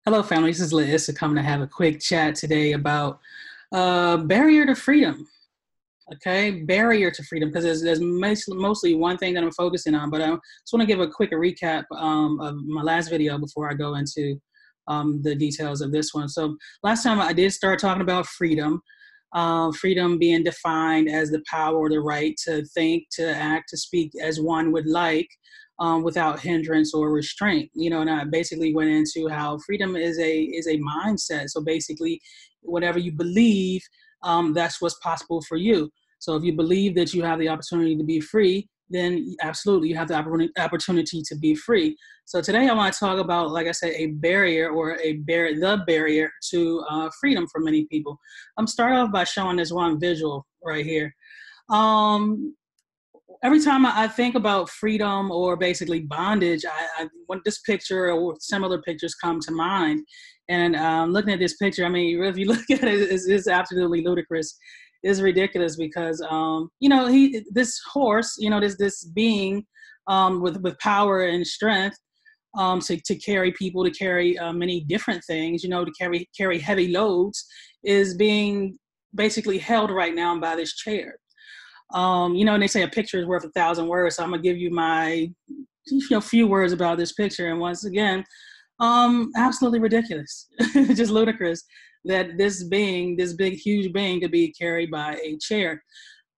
Hello, family. This is Liz coming to have a quick chat today about barrier to freedom. Okay, barrier to freedom, because there's mostly one thing that I'm focusing on, but I just want to give a quick recap of my last video before I go into the details of this one. So last time I did start talking about freedom, freedom being defined as the power or the right to think, to act, to speak as one would like, without hindrance or restraint. And I basically went into how freedom is a mindset. So basically, whatever you believe, that's what's possible for you. So if you believe that you have the opportunity to be free, then absolutely you have the opportunity to be free. So today I want to talk about, like I said, a barrier or the barrier to freedom for many people. I'm start off by showing this one visual right here. Um, every time I think about freedom or basically bondage, I when this picture or similar pictures come to mind. And looking at this picture, I mean, if you look at it, it's absolutely ludicrous. It's ridiculous because this horse, this being with power and strength, to carry people, to carry many different things, to carry heavy loads, is being basically held right now by this chair. And they say a picture is worth 1,000 words. So I'm gonna give you my few words about this picture. And once again, absolutely ridiculous, just ludicrous that this being, this big, huge being, could be carried by a chair.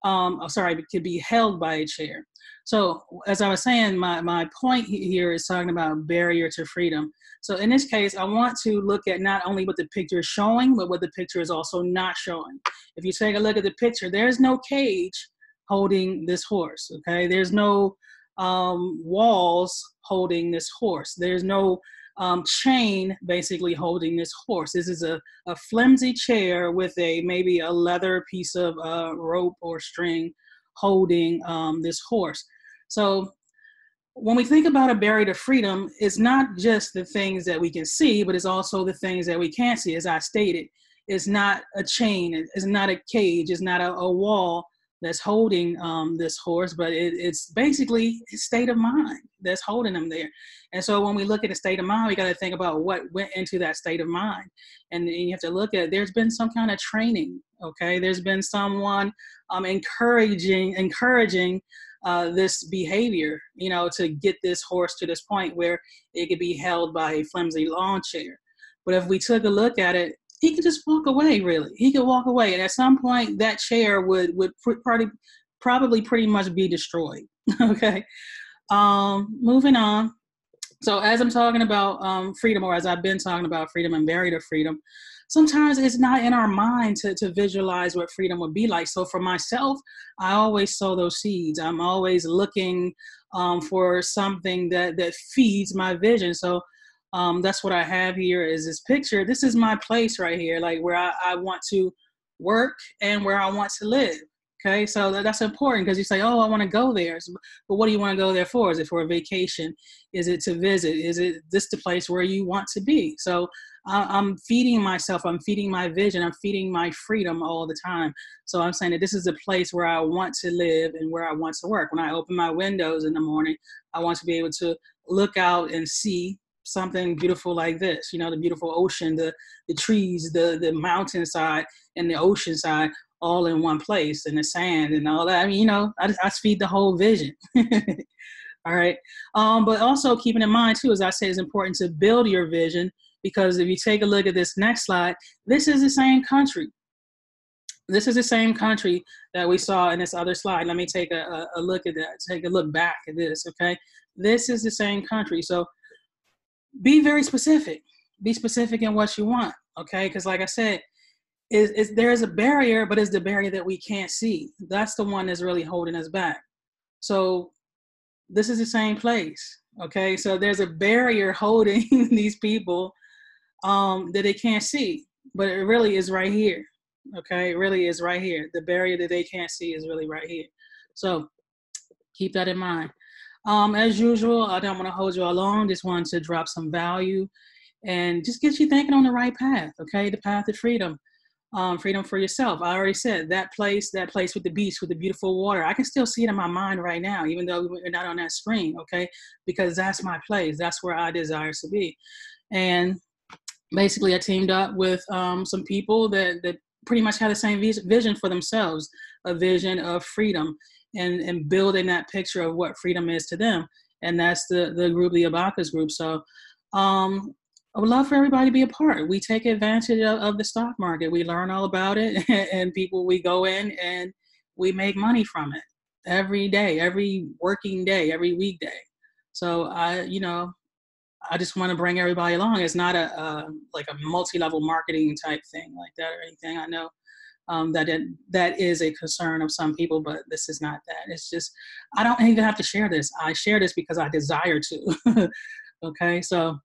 It could be held by a chair. So as I was saying, my point here is talking about barrier to freedom. So in this case, I want to look at not only what the picture is showing, but what the picture is also not showing. If you take a look at the picture, there's no cage holding this horse, okay? There's no walls holding this horse. There's no chain basically holding this horse. This is a flimsy chair with maybe a leather piece of rope or string holding this horse. So when we think about a barrier to freedom, it's not just the things that we can see, but it's also the things that we can't see. As I stated, it's not a chain, it's not a cage, it's not a wall that's holding this horse, but it's basically a state of mind that's holding them there. And so when we look at a state of mind, we got to think about what went into that state of mind. And you have to look at, there's been some kind of training, okay? There's been someone encouraging this behavior, to get this horse to this point where it could be held by a flimsy lawn chair. But if we took a look at it, he could just walk away, really. He could walk away. And at some point, that chair would probably pretty much be destroyed. Okay. Moving on. So as I'm talking about freedom, or as I've been talking about freedom and barrier to freedom, sometimes it's not in our mind to visualize what freedom would be like. So for myself, I always sow those seeds. I'm always looking for something that feeds my vision. So that's what I have here is this picture. This is my place right here, like where I want to work and where I want to live. Okay, so that's important because you say, oh, I want to go there. But what do you want to go there for? Is it for a vacation? Is it to visit? Is it this the place where you want to be? So I'm feeding myself. I'm feeding my vision. I'm feeding my freedom all the time. So I'm saying that this is a place where I want to live and where I want to work. When I open my windows in the morning, I want to be able to look out and see something beautiful like this, the beautiful ocean, the trees, the mountainside and the ocean side, all in one place, and the sand and all that. I mean, I feed the whole vision. All right. But also keeping in mind too, as I say, it's important to build your vision, because if you take a look at this next slide, this is the same country. This is the same country that we saw in this other slide. Let me take a look at that. Take a look back at this. Okay. This is the same country. So be very specific. Be specific in what you want. Okay. Because like I said, there is a barrier, but it's the barrier that we can't see. That's the one that's really holding us back. So this is the same place. Okay. So there's a barrier holding these people that they can't see, but it really is right here. Okay. It really is right here. The barrier that they can't see is really right here. So keep that in mind. As usual, I don't want to hold you all long. Just want to drop some value and just get you thinking on the right path. Okay. The path to freedom. Freedom for yourself. I already said that place with the beach, with the beautiful water. I can still see it in my mind right now, even though we're not on that screen, okay? Because that's my place. That's where I desire to be. And basically I teamed up with some people that pretty much had the same vision for themselves, a vision of freedom and building that picture of what freedom is to them. And that's the group, the Abakuas group. So I would love for everybody to be a part. We take advantage of the stock market. We learn all about it and we go in and we make money from it every day, every working day, every weekday. So I just want to bring everybody along. It's not like a multi-level marketing type thing like that or anything. I know that is a concern of some people, but this is not that. It's just, I don't even have to share this. I share this because I desire to. Okay, so,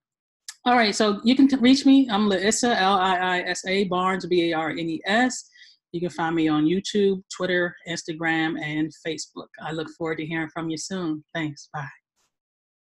all right, so you can reach me. I'm Liisa, Liisa Barnes, Barnes. You can find me on YouTube, Twitter, Instagram, and Facebook. I look forward to hearing from you soon. Thanks. Bye.